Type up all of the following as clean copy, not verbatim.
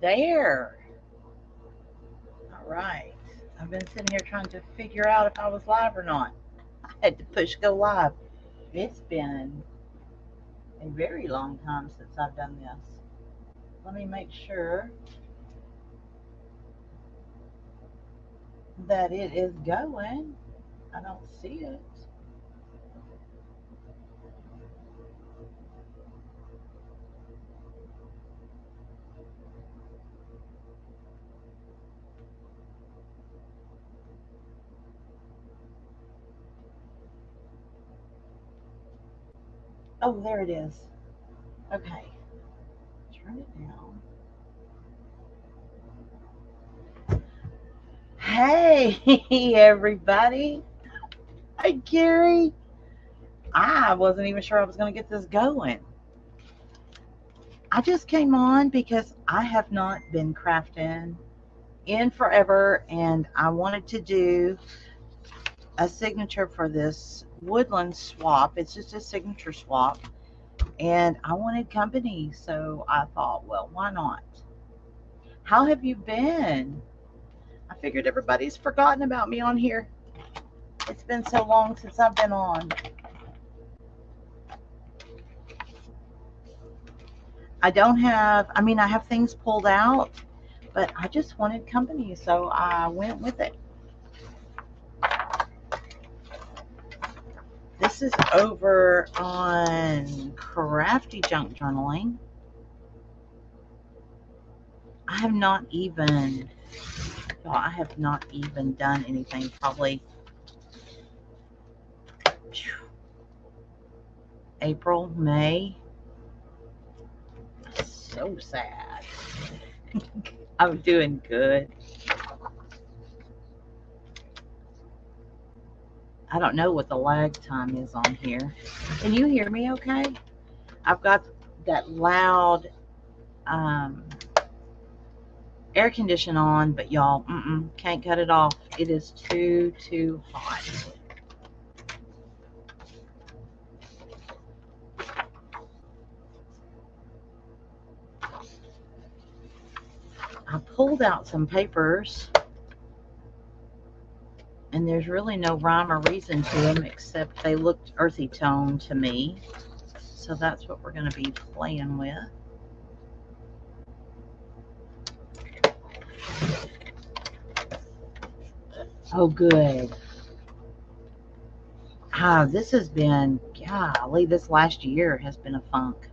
there. All right. I've been sitting here trying to figure out if I was live or not. I had to push go live. It's been a very long time since I've done this. Let me make sure that it is going. I don't see it. Oh, there it is. Okay. Turn it down. Hey, everybody. Hi, Gary. I wasn't even sure I was going to get this going. I just came on because I have not been crafting in forever, and I wanted to do a signature for this woodland swap. It's just a signature swap, and I wanted company, so I thought, well, why not? How have you been? I figured everybody's forgotten about me on here. It's been so long since I've been on. I have things pulled out, but I just wanted company, so I went with it. This is over on Crafty Junk Journaling. I have not even done anything probably April, May. So sad. I'm doing good. I don't know what the lag time is on here. Can you hear me okay? I've got that loud air condition on, but y'all, can't cut it off. It is too hot. I pulled out some papers, and there's really no rhyme or reason to them except they looked earthy tone to me. So that's what we're going to be playing with. Oh, good. This has been, golly, this last year has been a funk.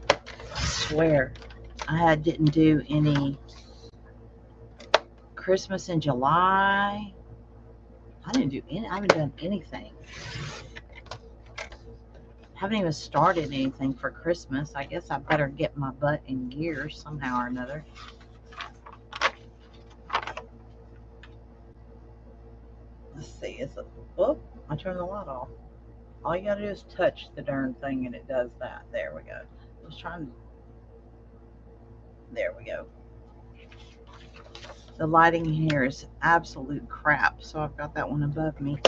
I swear. I didn't do any Christmas in July. I haven't done anything. Haven't even started anything for Christmas. I guess I better get my butt in gear somehow or another. Let's see. I turned the light off. All you gotta do is touch the darn thing and it does that. There we go. I was trying to. There we go. The lighting here is absolute crap, so I've got that one above me.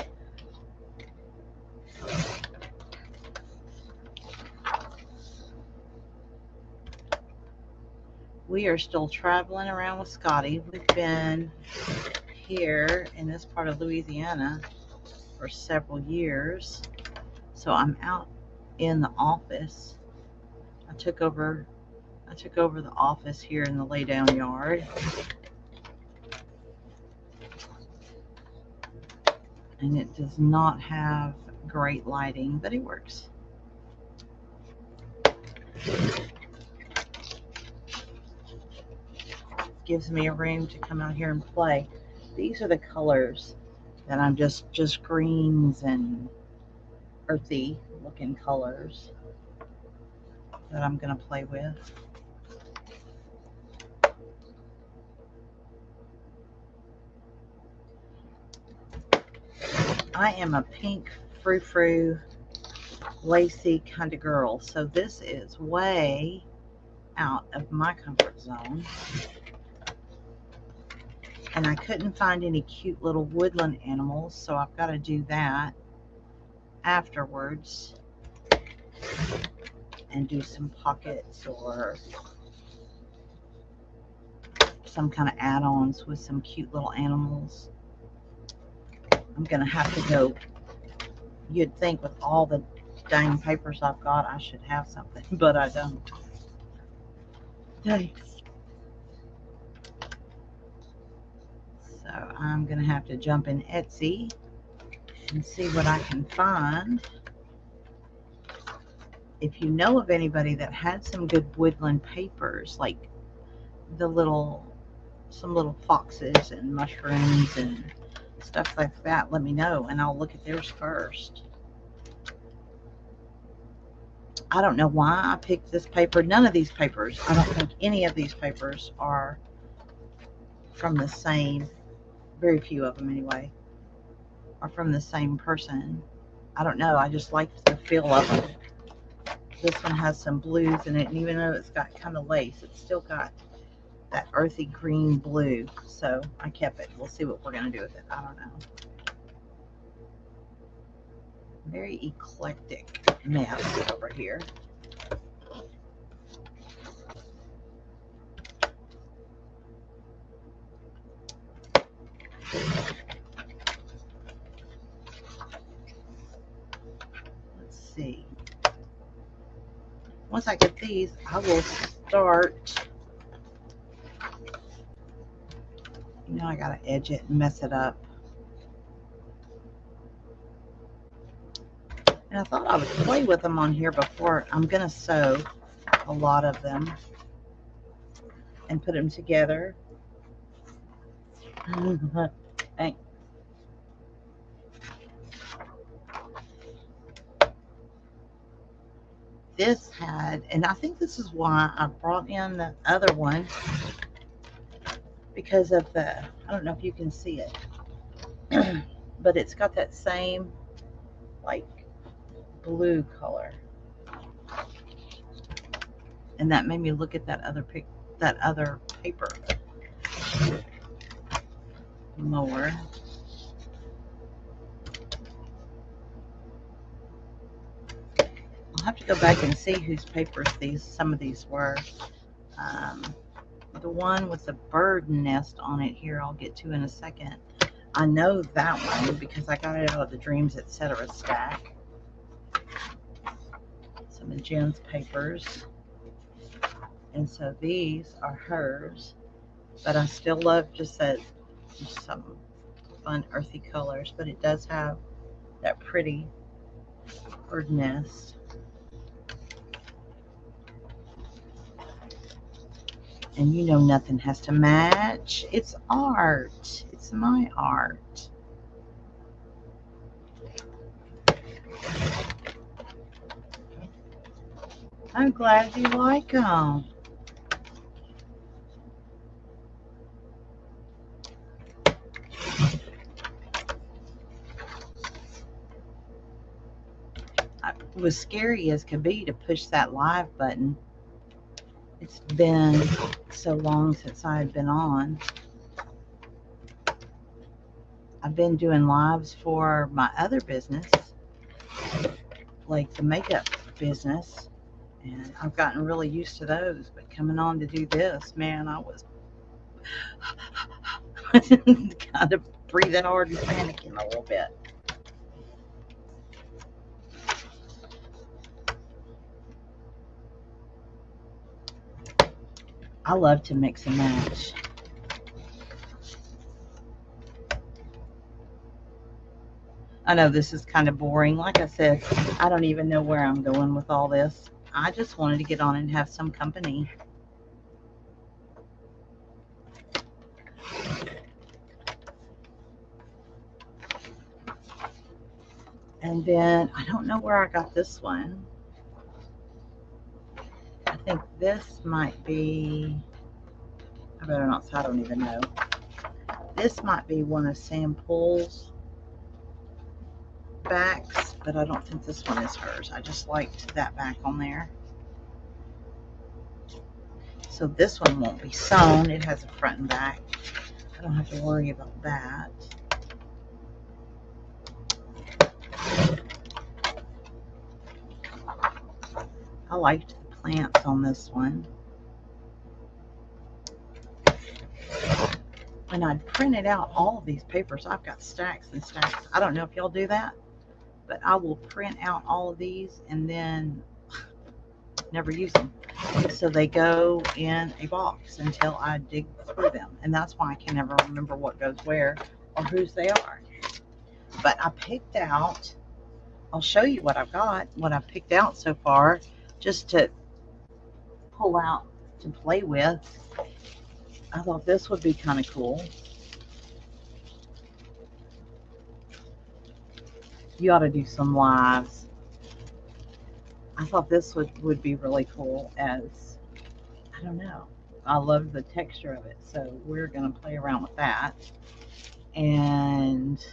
We are still traveling around with Scotty. We've been here in this part of Louisiana for several years. So I'm out in the office. I took over the office here in the laydown yard. And it does not have great lighting, but it works. Gives me a room to come out here and play. These are the colors that I'm just greens and earthy looking colors that I'm going to play with. I am a pink frou-frou lacy kind of girl, so this is way out of my comfort zone. And I couldn't find any cute little woodland animals, so I've got to do that afterwards and do some pockets or some kind of add-ons with some cute little animals. I'm going to have to go. You'd think with all the dang papers I've got, I should have something, but I don't. Thanks. So I'm going to have to jump in Etsy and see what I can find. If you know of anybody that had some good woodland papers, like some little foxes and mushrooms and stuff like that, let me know and I'll look at theirs first. I don't know why I picked this paper. None of these papers, I don't think any of these papers are from the same, very few of them anyway, are from the same person. I don't know, I just like the feel of them. This one has some blues in it, and even though it's got kind of lace, it's still got that earthy green blue. So I kept it. We'll see what we're going to do with it. I don't know. Very eclectic mess over here. Let's see. Once I get these, I will start. You know, I got to edge it and mess it up. And I thought I would play with them on here before. I'm going to sew a lot of them and put them together. Thanks. This had, and I think this is why I brought in the other one, because of the, I don't know if you can see it, but it's got that same like blue color, and that made me look at that other paper more. I'll have to go back and see whose papers some of these were. The one with the bird nest on it here, I'll get to in a second. I know that one because I got it out of the Dreams Etc. stack. Some of Jen's papers. And so these are hers. But I still love just some fun earthy colors. But it does have that pretty bird nest. And you know nothing has to match. It's art. It's my art. I'm glad you like them. It was scary as could be to push that live button. It's been so long since I had been on. I've been doing lives for my other business, like the makeup business, and I've gotten really used to those. But coming on to do this, man, I was kind of breathing hard and panicking a little bit. I love to mix and match. I know this is kind of boring. Like I said, I don't even know where I'm going with all this. I just wanted to get on and have some company. And then I don't know where I got this one. I think this might be, I better not say, I don't even know. This might be one of Sam Pool's backs, but I don't think this one is hers. I just liked that back on there. So this one won't be sewn. It has a front and back. I don't have to worry about that. I liked the plants on this one. And I'd printed out all of these papers. I've got stacks and stacks. I don't know if y'all do that, but I will print out all of these and then never use them. So they go in a box until I dig through them. And that's why I can never remember what goes where or whose they are. But I picked out, I'll show you what I've got, what I've picked out so far, just to pull out to play with. I thought this would be kind of cool. You ought to do some lives. I thought this would be really cool as, I don't know. I love the texture of it. So we're going to play around with that. And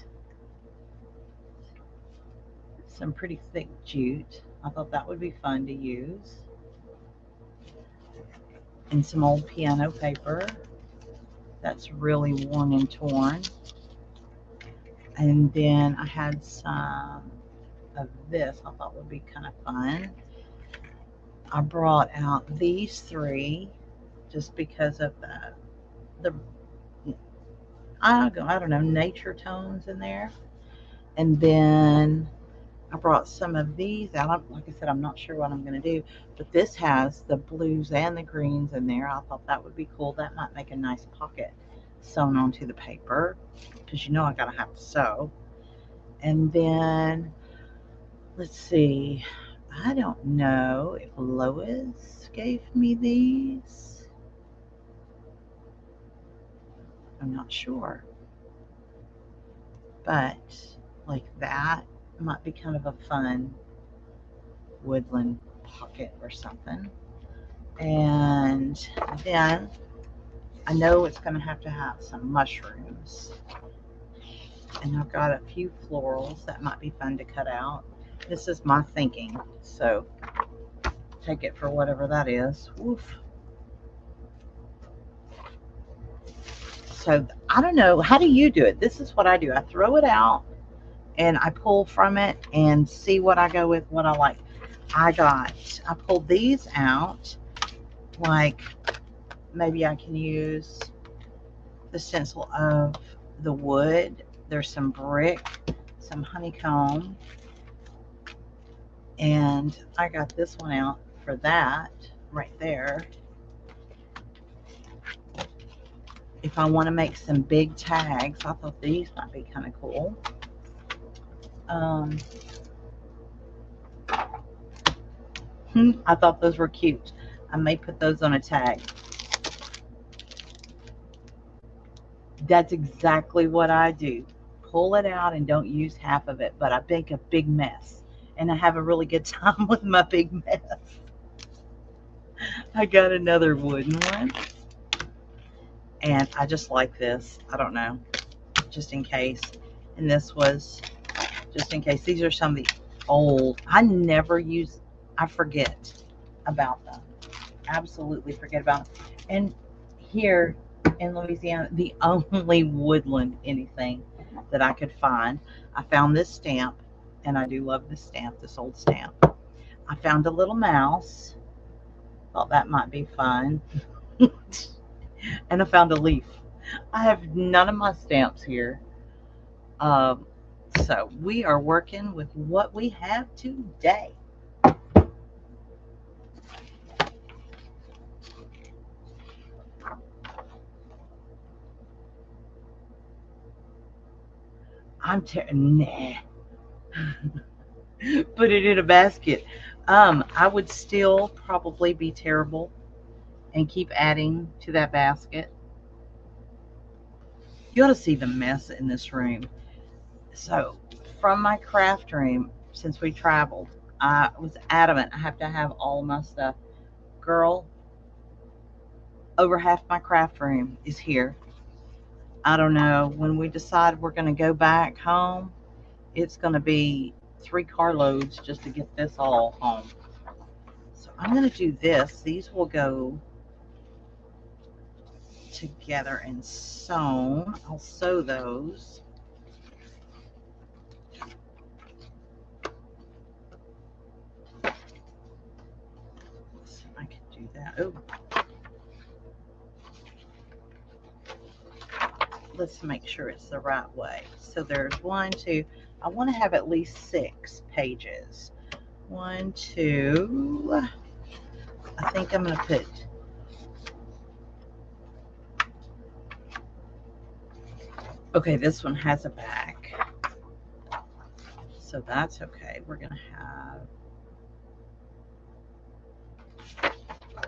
some pretty thick jute. I thought that would be fun to use. And some old piano paper that's really worn and torn. And then I had some of this I thought would be kind of fun. I brought out these three just because of the I don't know, nature tones in there. And then I brought some of these out. Like I said, I'm not sure what I'm going to do, but this has the blues and the greens in there. I thought that would be cool. That might make a nice pocket sewn onto the paper because you know I gotta have to sew. And then let's see, I don't know if Lois gave me these. I'm not sure, but like that might be kind of a fun woodland pocket or something. And then I know it's going to have some mushrooms. And I've got a few florals that might be fun to cut out. This is my thinking, so take it for whatever that is. Woof. So I don't know, how do you do it? This is what I do. I throw it out and I pull from it and see what I go with, what I like. I pulled these out, like maybe I can use the stencil of the wood. There's some brick, some honeycomb, and I got this one out for that right there. If I want to make some big tags, I thought these might be kind of cool. I thought those were cute. I may put those on a tag. That's exactly what I do. Pull it out and don't use half of it, but I make a big mess. And I have a really good time with my big mess. I got another wooden one. And I just like this. I don't know. Just in case. And this was just in case. These are some of the old. I never use. I forget about them. Absolutely forget about them. And here in Louisiana, the only woodland anything that I could find, I found this stamp, and I do love this stamp, this old stamp. I found a little mouse. Thought that might be fun. And I found a leaf. I have none of my stamps here. So we are working with what we have today. Nah. Put it in a basket. I would still probably be terrible and keep adding to that basket. You ought to see the mess in this room. So from my craft room, since we traveled, I was adamant I have to have all my stuff. Girl, over half my craft room is here. I don't know. When we decide we're going to go back home, it's going to be 3 carloads just to get this all home. So I'm going to do this. These will go together and sewn. I'll sew those. So I can do that. Oh. let's make sure it's the right way. So there's 1, 2, I want to have at least 6 pages. 1, 2, I think I'm going to put, okay, this one has a back, so that's okay. We're going to have,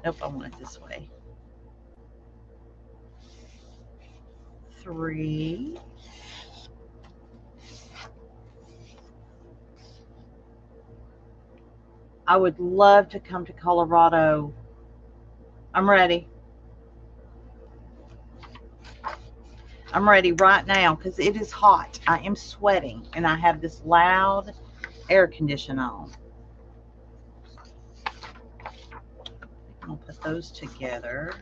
nope, I want it this way. 3, I would love to come to Colorado. I'm ready. I'm ready right now because it is hot. I am sweating and I have this loud air condition on. I'll put those together.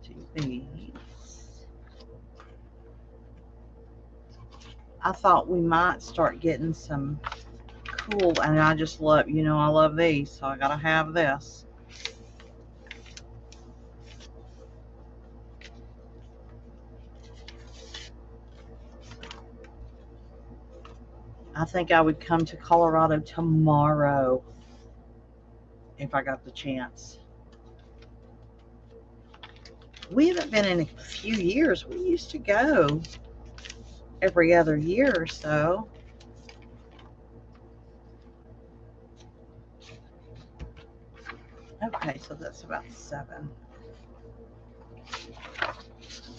Do these. I thought we might start getting some cool, and I just love, you know, I love these, so I gotta have this. I think I would come to Colorado tomorrow if I got the chance. We haven't been in a few years. We used to go every other year or so. Okay, so that's about 7.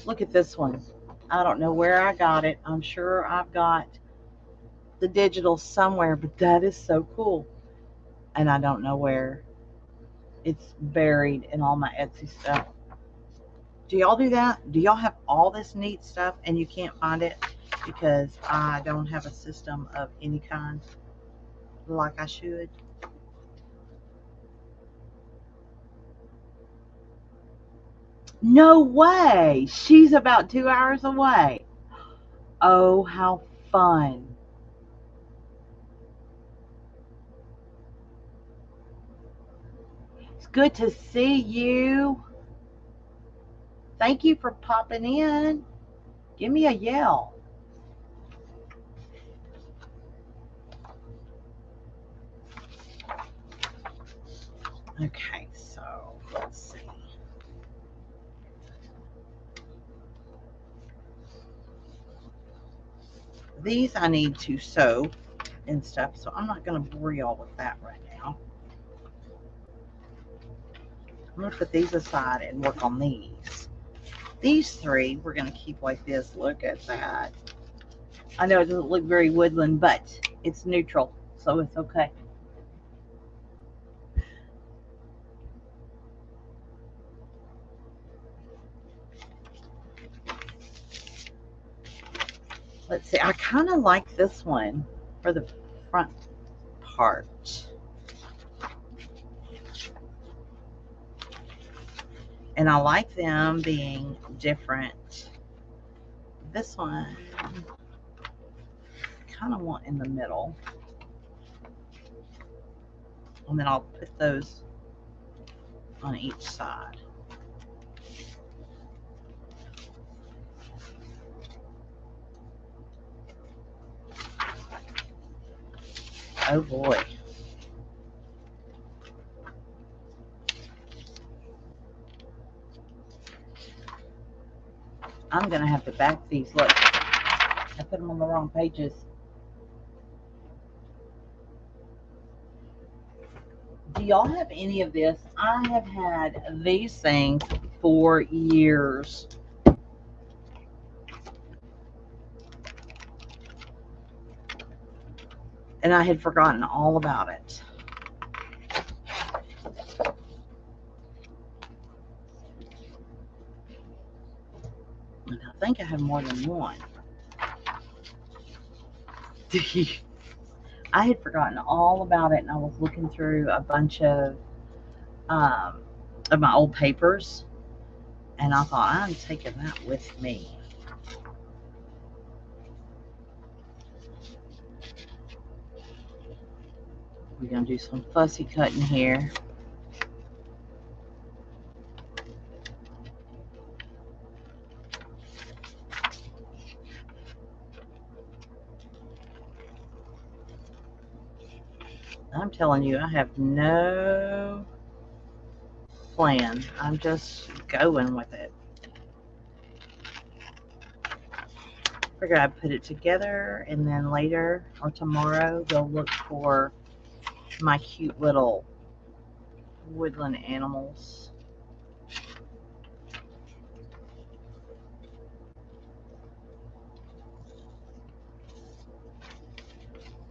Look at this one. I don't know where I got it. I'm sure I've got the digital somewhere, but that is so cool. And I don't know where. It's buried in all my Etsy stuff. Do y'all do that? Do y'all have all this neat stuff and you can't find it because I don't have a system of any kind like I should? No way. She's about 2 hours away. Oh, how fun. It's good to see you. Thank you for popping in. Give me a yell. Okay, so let's see. These I need to sew and stuff, so I'm not going to bore y'all with that right now. I'm going to put these aside and work on these. These 3 we're going to keep like this. Look at that. I know it doesn't look very woodland, but it's neutral, so it's okay. Let's see. I kind of like this one for the front part. And I like them being different. This one, I kind of want in the middle. And then I'll put those on each side. Oh boy. I'm going to have to back these. Look, I put them on the wrong pages. Do y'all have any of this? I have had these things for years. And I had forgotten all about it. And I think I have more than one. I had forgotten all about it, and I was looking through a bunch of my old papers, and I thought, I'm taking that with me. We're going to do some fussy cutting here. I'm telling you, I have no plan. I'm just going with it. Figured I'd put it together and then later or tomorrow go look for my cute little woodland animals.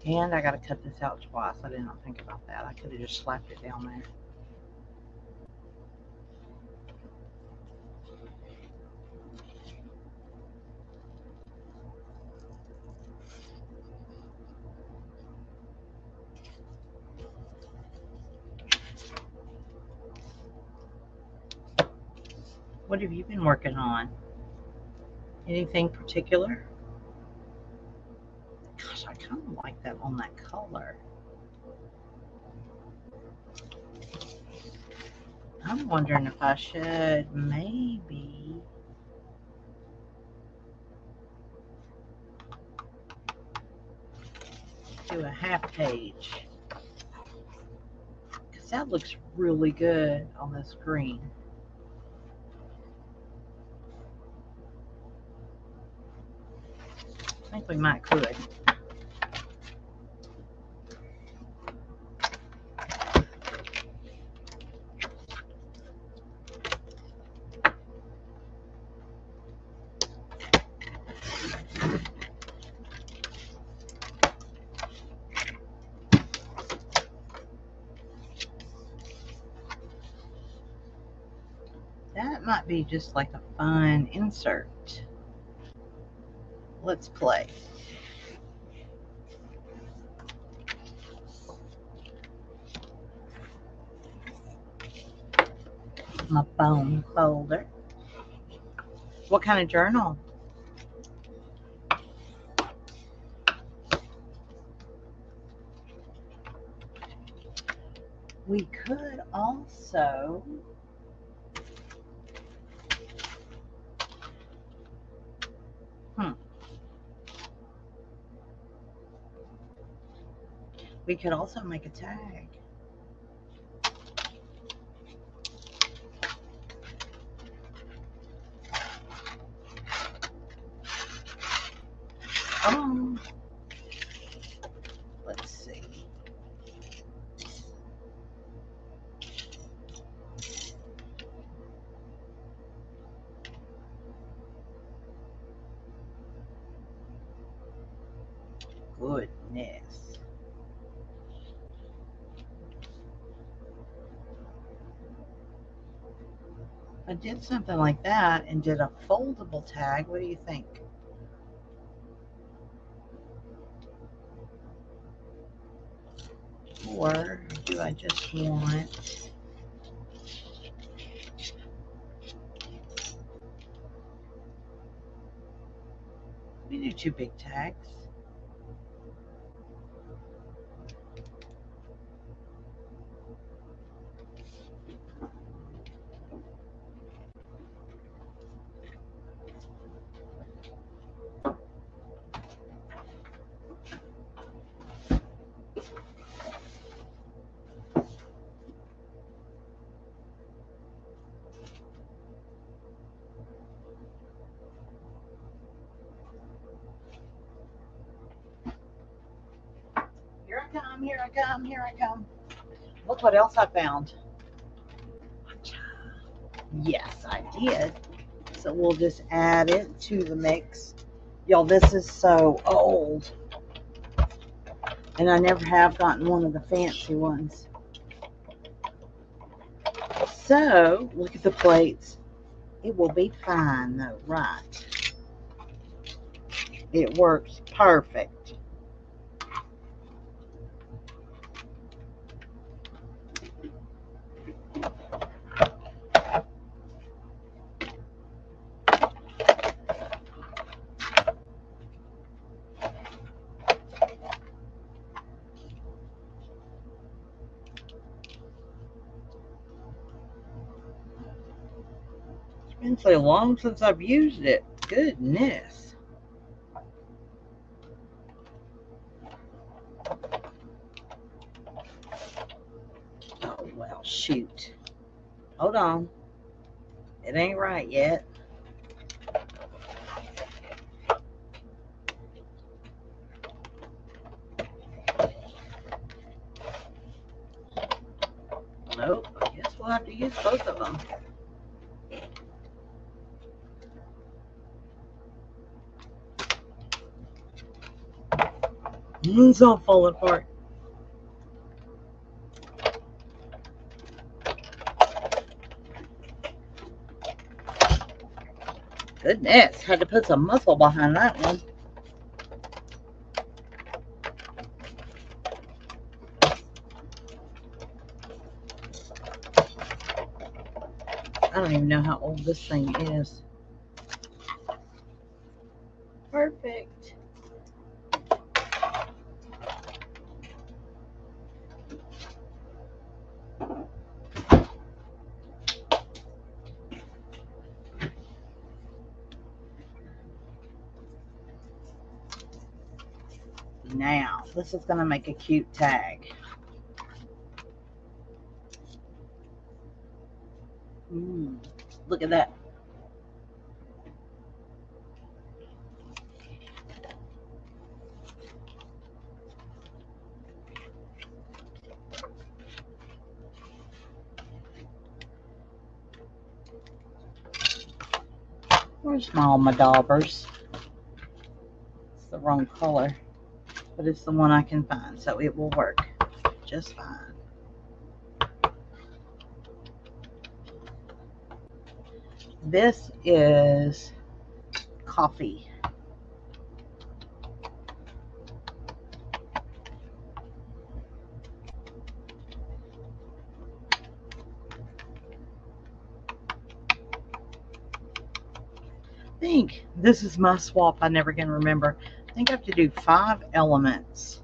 And I gotta cut this out twice. I did not think about that. I could have just slapped it down there. What have you been working on? Anything particular? Gosh, I kind of like that on that color. I'm wondering if I should maybe do a half page. Because that looks really good on this green. I think we might could. That might be just like a fun insert. Let's play. My phone folder. What kind of journal? We could also make a tag. Let's see. Goodness. I did something like that and did a foldable tag. What do you think? Or do I just want we do two big tags? Here I come, here I come. Look what else I found. Yes, I did. So we'll just add it to the mix. Y'all, this is so old. And I never have gotten one of the fancy ones. So, look at the plates. It will be fine though, right? It works perfect. It's been so long since I've used it. Goodness. Oh, shoot. Hold on. It ain't right yet. Nope. I guess we'll have to use both of them. It's all falling apart. Goodness, had to put some muscle behind that one. I don't even know how old this thing is. Perfect. Now, this is going to make a cute tag. Look at that. Where's my all my daubers? It's the wrong color, but it's the one I can find, so it will work just fine. This is coffee. I think this is my swap. I never can remember. I think I have to do 5 elements.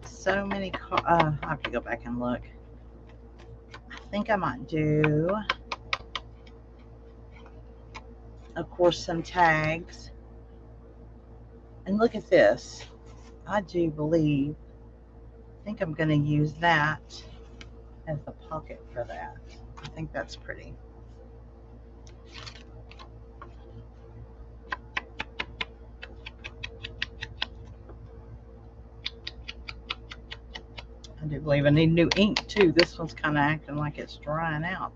So many. I have to go back and look. I think I might do, of course, some tags. And look at this. I do believe, I think I'm going to use that as the pocket for that. I think that's pretty. I do believe I need new ink too. This one's kind of acting like it's drying out.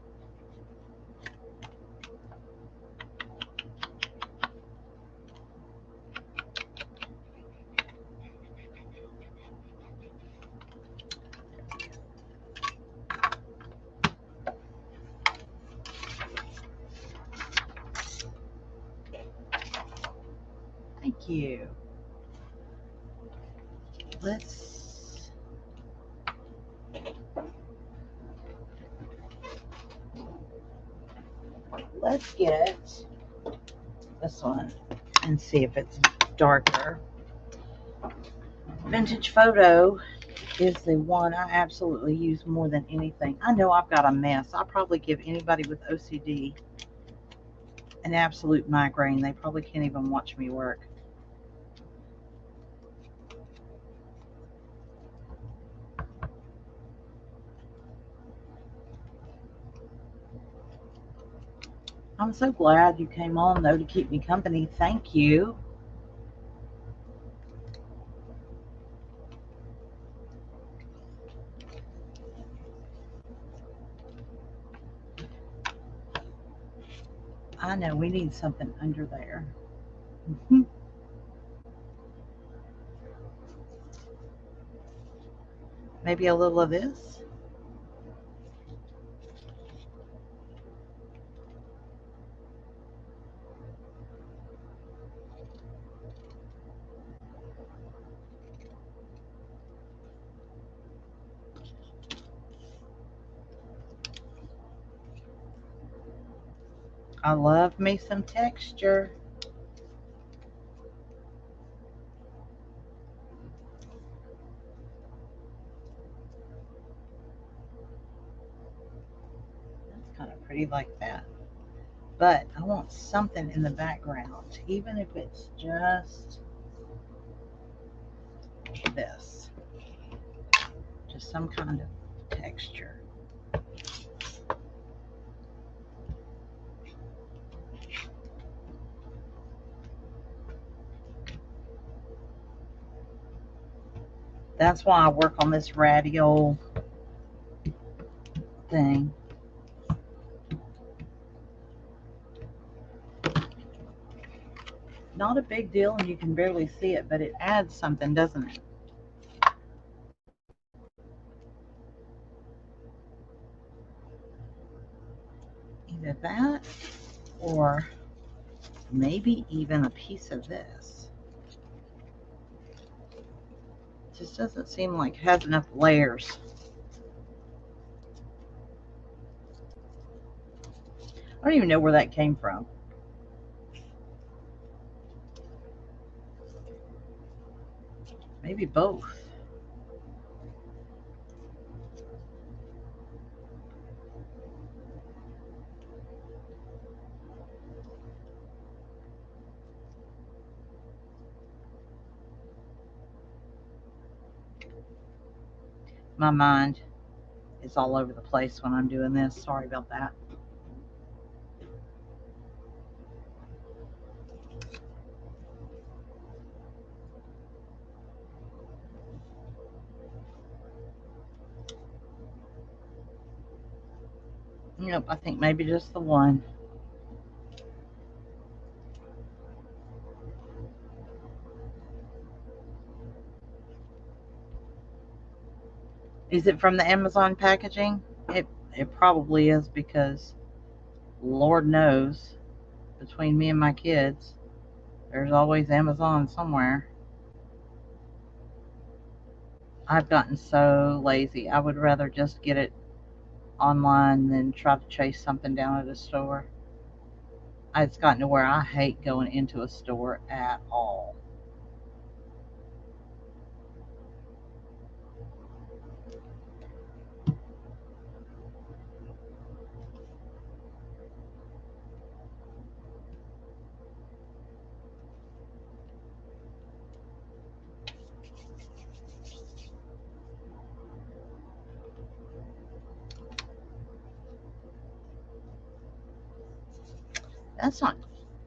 Thank you. Let's get this one and see if it's darker. Vintage Photo is the one I absolutely use more than anything. I know I've got a mess. I'll probably give anybody with OCD an absolute migraine. They probably can't even watch me work. I'm so glad you came on, though, to keep me company. Thank you. I know we need something under there. Maybe a little of this. I love me some texture. That's kind of pretty like that. But I want something in the background, even if it's just this. Just some kind of texture. That's why I work on this radial thing. Not a big deal, and you can barely see it, but it adds something, doesn't it? Either that, or maybe even a piece of this. It just doesn't seem like it has enough layers. I don't even know where that came from. Maybe both. My mind is all over the place when I'm doing this. Sorry about that. Yep, I think maybe just the one. Is it from the Amazon packaging? It probably is, because Lord knows, between me and my kids, there's always Amazon somewhere. I've gotten so lazy. I would rather just get it online than try to chase something down at a store. It's gotten to where I hate going into a store at all. That's not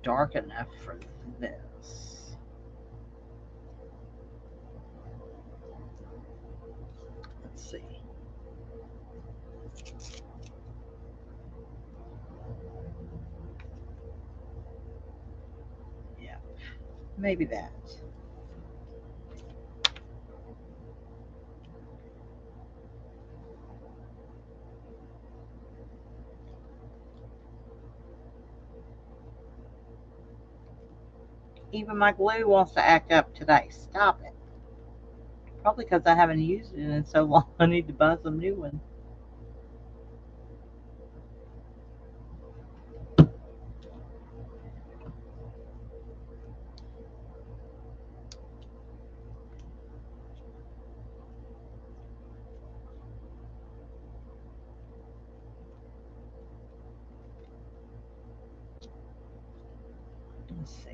dark enough for this. Let's see. Yeah, maybe that. Even my glue wants to act up today. Stop it. Probably because I haven't used it in so long. I need to buy some new ones. Let's see.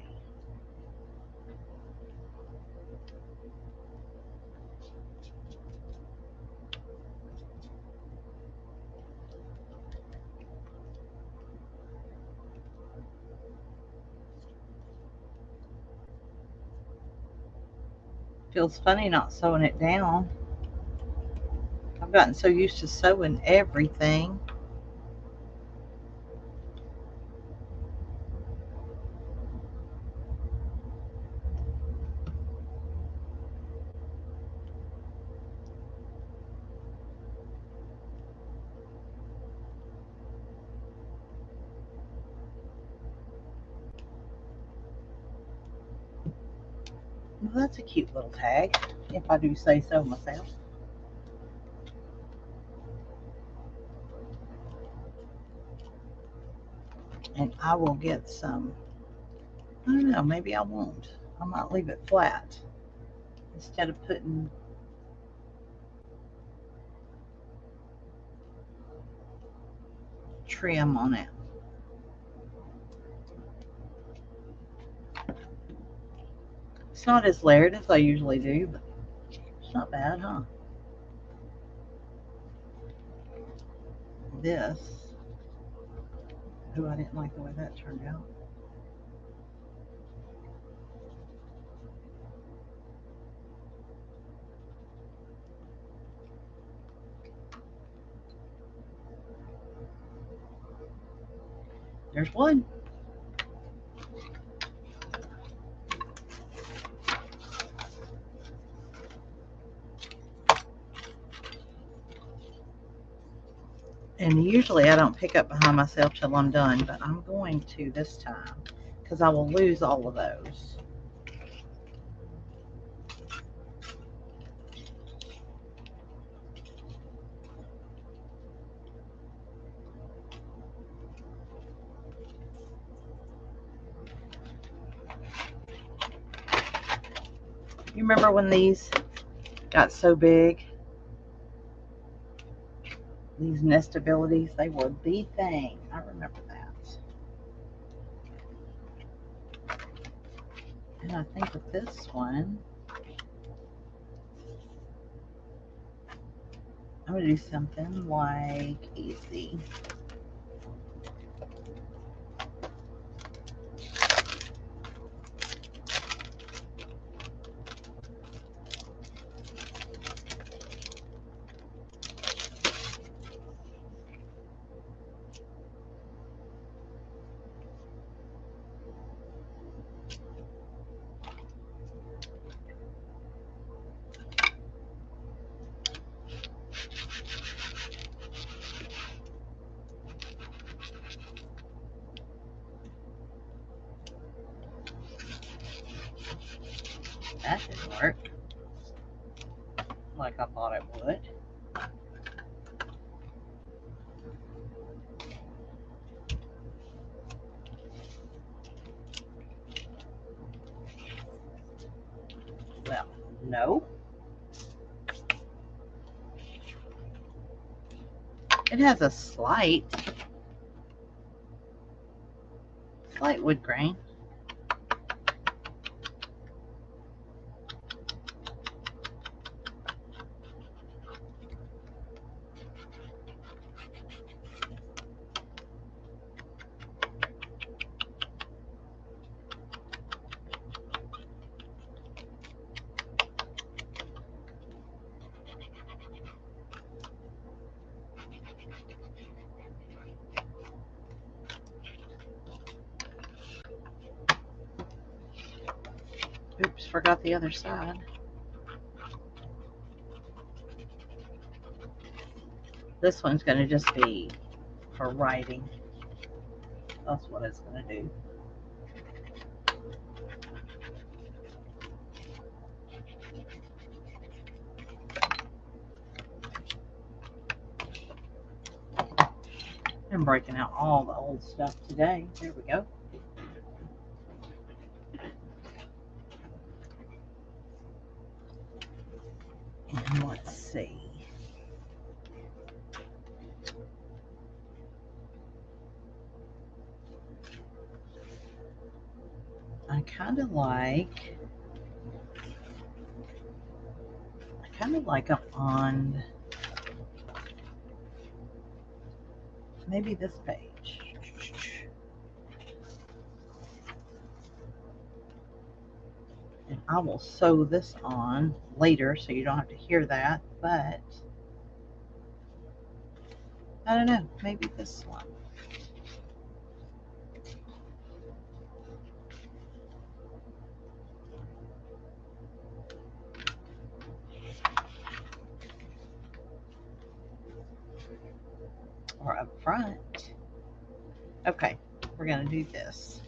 Feels funny not sewing it down. I've gotten so used to sewing everything. Well, that's a cute little tag, if I do say so myself. And I will get some, I don't know, maybe I won't. I might leave it flat instead of putting trim on it. It's not as layered as I usually do, but it's not bad, huh? This, oh, I didn't like the way that turned out. There's one. And usually I don't pick up behind myself till I'm done, but I'm going to this time because I will lose all of those. You remember when these got so big? These Nestabilities, they were the thing. I remember that. And I think with this one, I'm going to do something like easy. That didn't work like I thought it would. Well, no. It has a slight wood grain. Oops, forgot the other side. This one's going to just be for writing. That's what it's going to do. I'm breaking out all the old stuff today. There we go. And let's see. I kind of like them on maybe this page. And I will sew this on later so you don't have to hear that, but I don't know, maybe this one. Or up front. Okay, we're going to do this.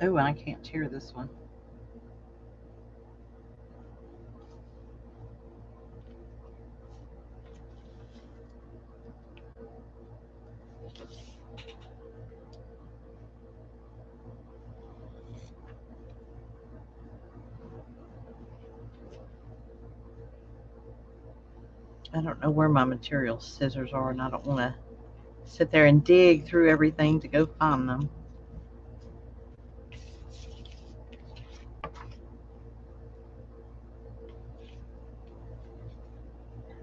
Oh, and I can't tear this one. I don't know where my material scissors are, and I don't want to sit there and dig through everything to go find them.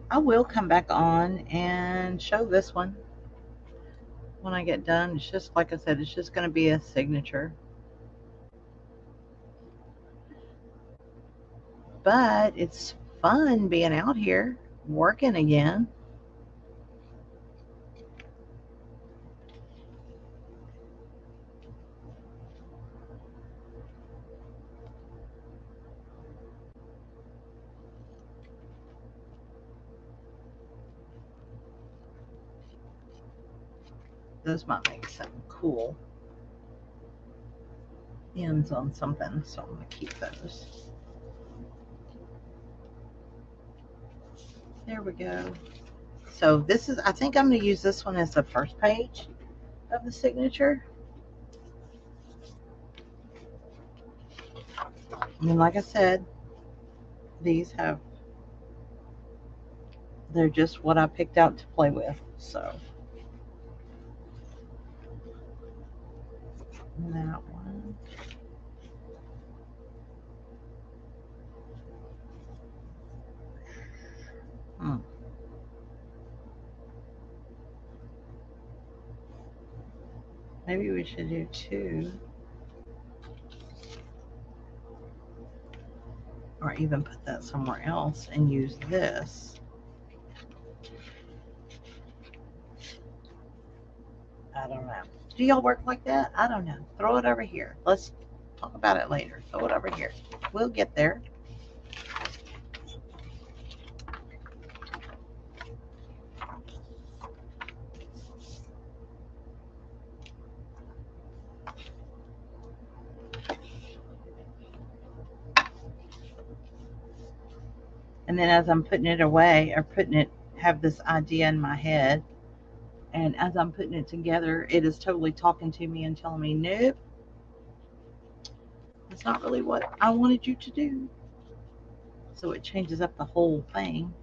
I will come back on and show this one when I get done. It's just, like I said, it's just going to be a signature. But it's fun being out here. working again. Those might make something cool. Ends on something, so I'm going to keep those. There we go. So this is, I think I'm going to use this one as the first page of the signature. And like I said, these have, they're just what I picked out to play with. So that one. Maybe we should do two. Or even put that somewhere else and use this. I don't know. Do y'all work like that? I don't know. Throw it over here. Let's talk about it later. Throw it over here. We'll get there. And then as I'm putting it away, or have this idea in my head, and as I'm putting it together, it is totally talking to me and telling me, nope, that's not really what I wanted you to do. So it changes up the whole thing.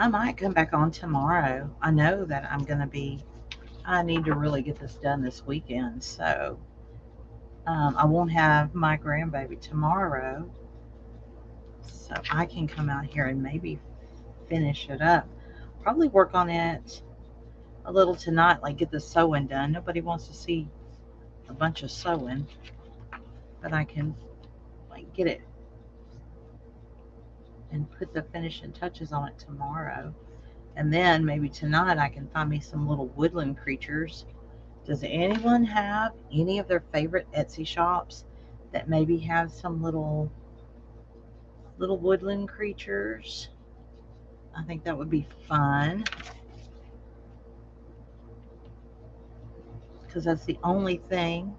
I might come back on tomorrow. I know that I need to really get this done this weekend. So I won't have my grandbaby tomorrow. So I can come out here and maybe finish it up. Probably work on it a little tonight, like get the sewing done. Nobody wants to see a bunch of sewing, but I can like get it and put the finishing touches on it tomorrow. And then maybe tonight I can find me some little woodland creatures. Does anyone have any of their favorite Etsy shops that maybe have some little woodland creatures? I think that would be fun, because that's the only thing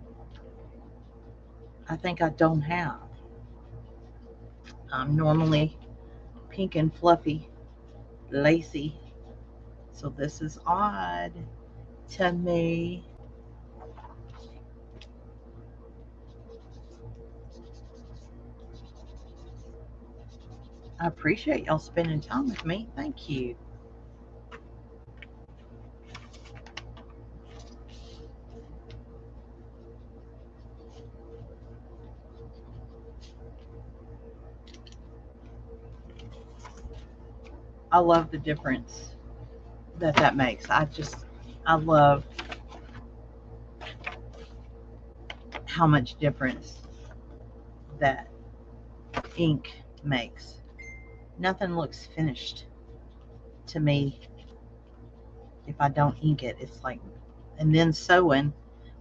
I think I don't have. I'm normally pink and fluffy, lacy, so this is odd to me. I appreciate y'all spending time with me. Thank you. I love the difference that makes. I love how much difference that ink makes. Nothing looks finished to me if I don't ink it. It's like, and then sewing,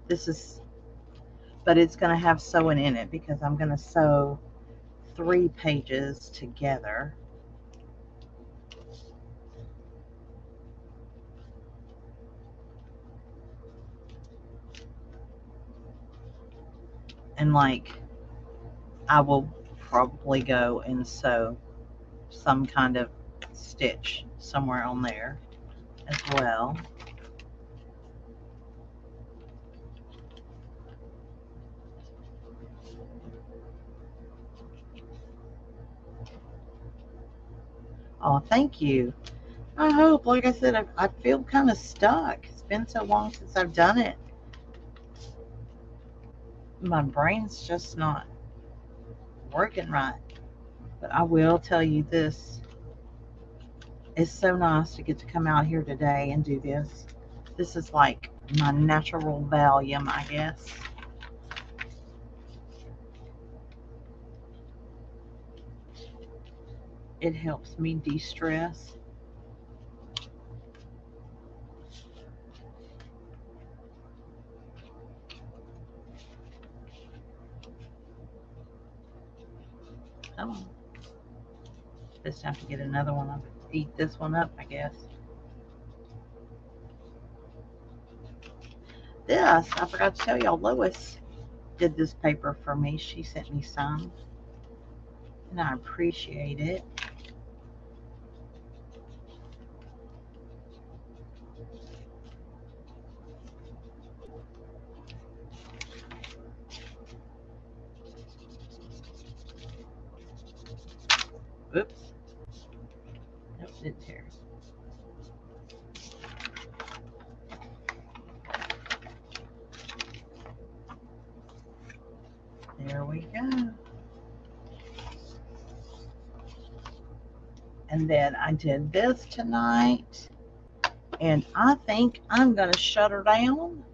but it's going to have sewing in it because I'm going to sew 3 pages together. And like, I will probably go and sew some kind of stitch somewhere on there as well. Oh, thank you. I hope, like I said, I feel kind of stuck. It's been so long since I've done it. My brain's just not working right. But I will tell you this. It's so nice to get to come out here today and do this. This is like my natural Valium, I guess. It helps me de-stress. Come on. Just have to get another one. I'll eat this one up, I guess. This, I forgot to tell y'all, Lois did this paper for me. She sent me some, and I appreciate it. Oops. Nope, didn't tear. There we go. And then I did this tonight. And I think I'm going to shut her down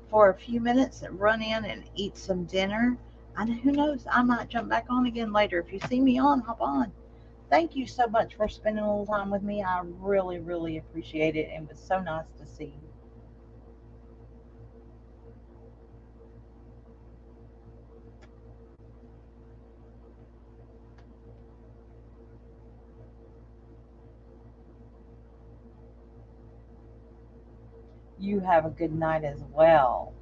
for a few minutes and run in and eat some dinner. And who knows, I might jump back on again later. If you see me on, hop on. Thank you so much for spending a little time with me. I really, really appreciate it. It was so nice to see you. You have a good night as well.